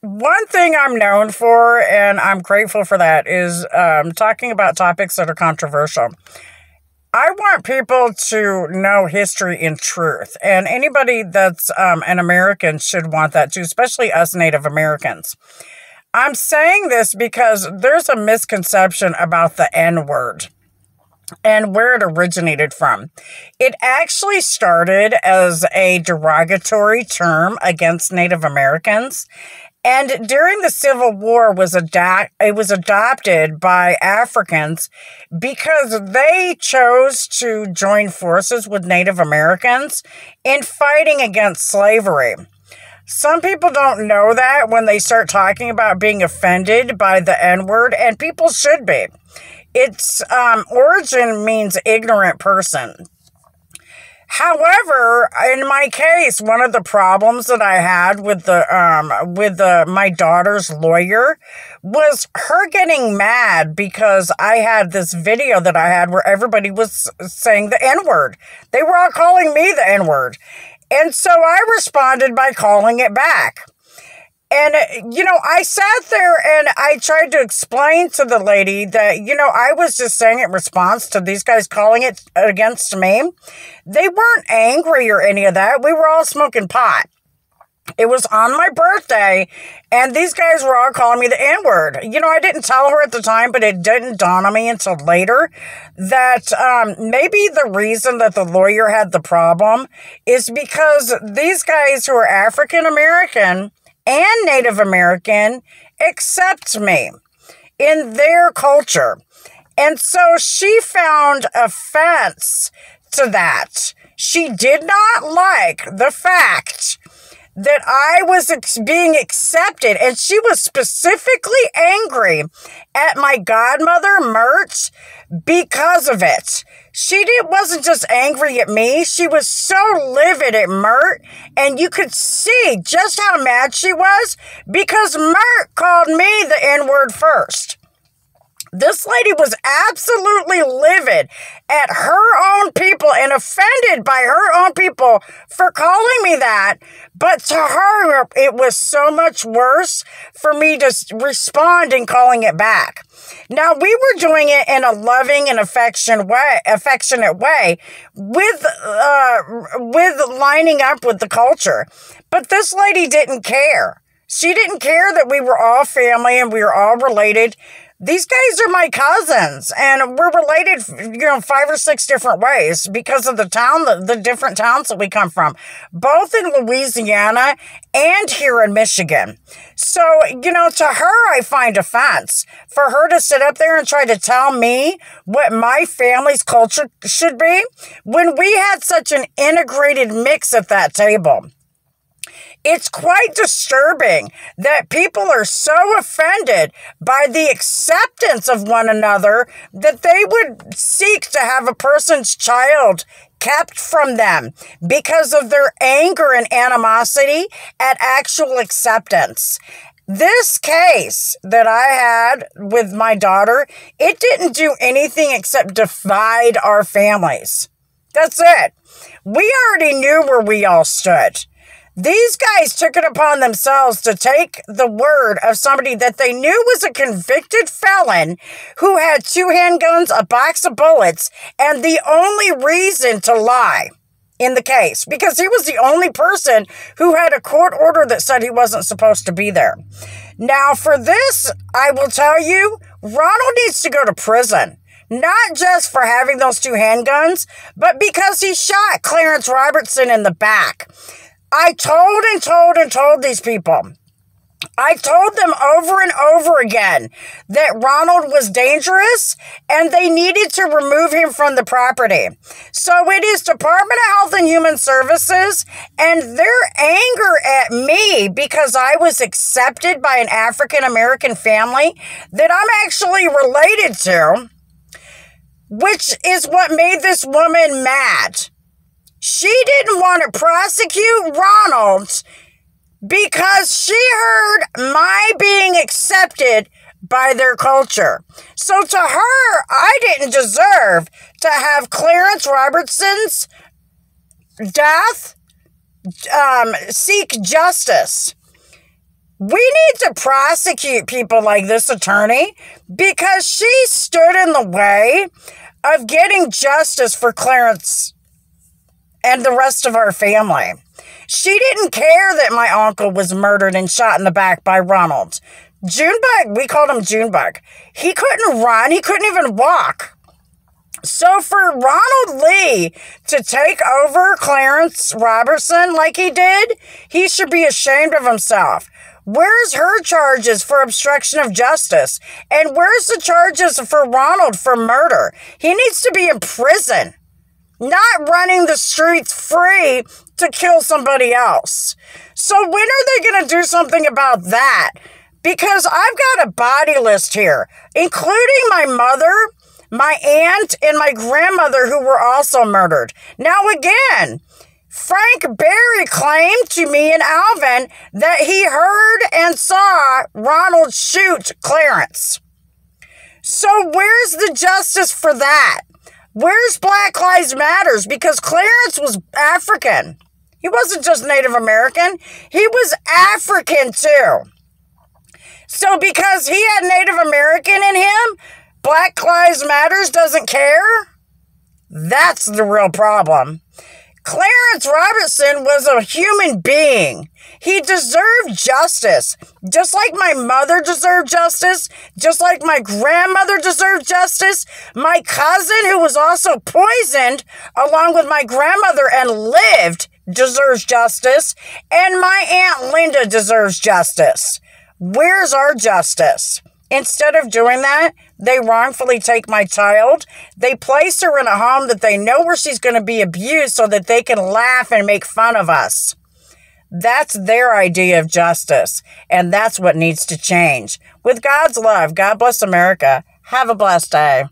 One thing I'm known for, and I'm grateful for that, is talking about topics that are controversial. I want people to know history in truth, and anybody that's an American should want that too, especially us Native Americans. I'm saying this because there's a misconception about the N word and where it originated from. It actually started as a derogatory term against Native Americans. And during the Civil War it was adopted by Africans because they chose to join forces with Native Americans in fighting against slavery. Some people don't know that when they start talking about being offended by the N-word, and people should be. Its origin means ignorant person. However, in my case, one of the problems that I had with my daughter's lawyer was her getting mad because I had this video that I had where everybody was saying the N-word. They were all calling me the N-word. And so I responded by calling it back. And, I sat there and I tried to explain to the lady that, I was just saying it in response to these guys calling it against me. They weren't angry or any of that. We were all smoking pot. It was on my birthday, and these guys were all calling me the N-word. I didn't tell her at the time, but it didn't dawn on me until later that maybe the reason that the lawyer had the problem is because these guys who are African American and Native American accept me in their culture. And so she found offense to that. She did not like the fact that I was being accepted, and she was specifically angry at my godmother, Mert, because of it. Wasn't just angry at me. She was so livid at Mert, and you could see just how mad she was because Mert called me the N-word first. This lady was absolutely livid at her own people and offended by her own people for calling me that. But to her, it was so much worse for me to respond and calling it back. Now, we were doing it in a loving and affectionate way with lining up with the culture. But this lady didn't care. She didn't care that we were all family and we were all related. These guys are my cousins, and we're related, 5 or 6 different ways because of the different towns that we come from, both in Louisiana and here in Michigan. So, to her, I find offense for her to sit up there and try to tell me what my family's culture should be when we had such an integrated mix at that table. It's quite disturbing that people are so offended by the acceptance of one another that they would seek to have a person's child kept from them because of their anger and animosity at actual acceptance. This case that I had with my daughter, it didn't do anything except divide our families. That's it. We already knew where we all stood. These guys took it upon themselves to take the word of somebody that they knew was a convicted felon who had 2 handguns, a box of bullets, and the only reason to lie in the case, because he was the only person who had a court order that said he wasn't supposed to be there. Now, for this, I will tell you, Ronald needs to go to prison. Not just for having those 2 handguns, but because he shot Clarence Robertson in the back. I told these people. I told them over and over again that Ronald was dangerous and they needed to remove him from the property. So it is Department of Health and Human Services and their anger at me because I was accepted by an African American family that I'm actually related to, which is what made this woman mad. She didn't want to prosecute Ronald because she heard my being accepted by their culture. So to her, I didn't deserve to have Clarence Robertson's death seek justice. We need to prosecute people like this attorney because she stood in the way of getting justice for Clarence and the rest of our family. She didn't care that my uncle was murdered and shot in the back by Ronald. Junebug, we called him Junebug. He couldn't run. He couldn't even walk. So for Ronald Lee to take over Clarence Robertson like he did, he should be ashamed of himself. Where's her charges for obstruction of justice? And where's the charges for Ronald for murder? He needs to be in prison, not running the streets free to kill somebody else. So when are they going to do something about that? Because I've got a body list here, including my mother, my aunt, and my grandmother who were also murdered. Now again, Frank Berry claimed to me and Alvin that he heard and saw Ronald shoot Clarence. So where's the justice for that? Where's Black Lives Matters? Because Clarence was African. He wasn't just Native American. He was African too. So because he had Native American in him, Black Lives Matters doesn't care? That's the real problem. Clarence Robertson was a human being. He deserved justice. Just like my mother deserved justice, just like my grandmother deserved justice, my cousin, who was also poisoned along with my grandmother and lived, deserves justice, and my Aunt Linda deserves justice. Where's our justice? Instead of doing that, they wrongfully take my child. They place her in a home that they know where she's going to be abused so that they can laugh and make fun of us. That's their idea of justice, and that's what needs to change. With God's love, God bless America. Have a blessed day.